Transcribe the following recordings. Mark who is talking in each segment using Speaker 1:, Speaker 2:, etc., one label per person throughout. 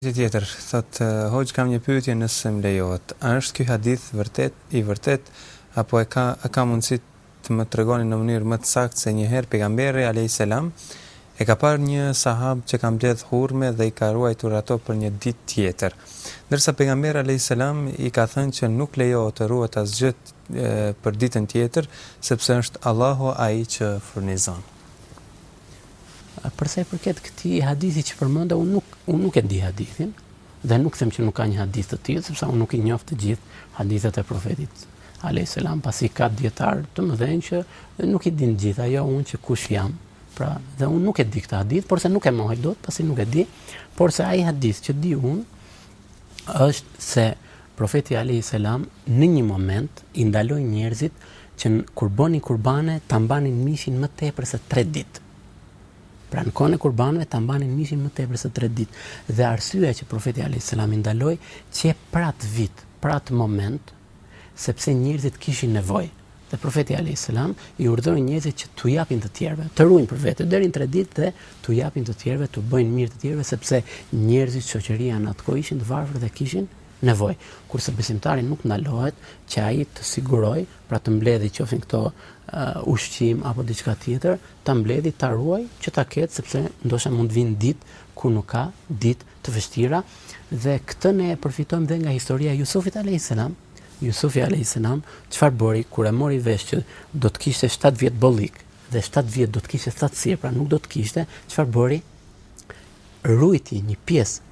Speaker 1: Tjetër, thot Hoxh, kam një pyetje nëse më lejohet. A është ky hadith i vërtet apo e ka mundësi të më tregoni në mënyrë më të saktë se një herë pejgamberi alayhis salam e ka parë një sahab që ka mbledh hurme dhe i ka ruajtur ato për një ditë tjetër. Ndërsa pejgamberi alayhis salam i ka thënë që nuk lejohet të ruhet asgjë për ditën tjetër, sepse është Allahu ai që furnizon.
Speaker 2: Përsa i përket këtij hadithi që përmenda, unë nuk e di hadithin dhe nuk them që nuk ka një hadith të tillë, sepse unë nuk i njoh të gjithë hadithet e profetit alayhis salam, pasi ka dietar të mëdhenj që nuk i din gjithë, ajo unë që kush jam. Pra, dhe unë nuk e di këtë hadith, por se nuk e mohoj dot, pasi nuk e di, por se ai hadith që di unë është se profeti alayhis salam në një moment i ndaloi njerëzit që kur bënin kurbane ta mbanin mishin më tepër se 3 ditë. Pra në kohën e kurbanëve ta mbanin mishin më tepër se 3 ditë. Dhe arsyeja që profeti alayhis salam i ndaloi që për atë vit, për atë moment, sepse njerëzit kishin nevojë. Dhe profeti alayhis salam i urdhëroi njerëzit që t'u japin të tjerëve, të ruajnë për vete deri në 3 ditë dhe t'u japin të tjerëve, t'u bëjnë mirë të tjerëve, sepse njerëzit, shoqëria në atë kohë ishin të varfër dhe kishin nevojë. Kurse besimtari nuk ndalohet që ai të siguroj, pra të mbledhë qofshin këto ushqim apo diçka tjetër, ta mbledhë, ta ruaj që ta ketë, sepse ndoshta mund vinë ditë ku nuk ka, ditë të vështira, dhe këtë ne e përfitojmë dhe nga historia e Jusufit alayhis salam. Jusufi alayhis salam çfarë bëri kur e mori vesh që do të kishte 7 vjet bollik dhe 7 vjet do të kishte thatësi, pra nuk do të kishte, çfarë bëri? Ruajti një pjesë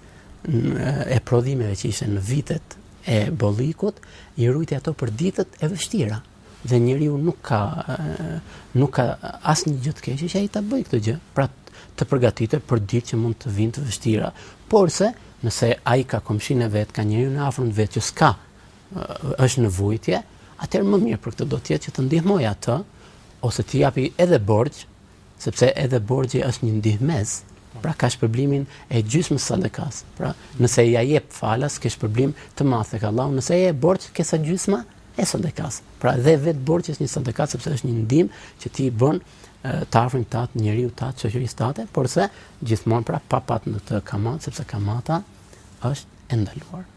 Speaker 2: e prodhimeve që ishte në vitet e bollikut, i ruajti ato për ditët e vështira. Dhe njeriu nuk ka asnjë gjë të keqe që ai ta bëjë këtë gjë, pra të përgatitet për ditë që mund të vinë të vështira. Porse, nëse ai ka komshin e vet, ka njeriu në afër vet që s'ka, është në vujtje, atëherë më mirë për këtë do të jetë që të ndihmoj atë ose të japi edhe borxh, sepse edhe borxhi është një ndihmës. Pra ka shpërblimin e gjysmës sadekas. Pra nëse ja jep falas, ke shpërblim të madh tek Allahu, nëse ja jep borxh, ke sa gjysma e sadekas. Pra dhe vetë borxhi është një sadekas, sepse është një ndihmë që ti i bën të afërm tat, njeriu tat, shoqërisë tate, por se gjithmonë pra pa pat në të kamat, sepse kamata është e ndaluar.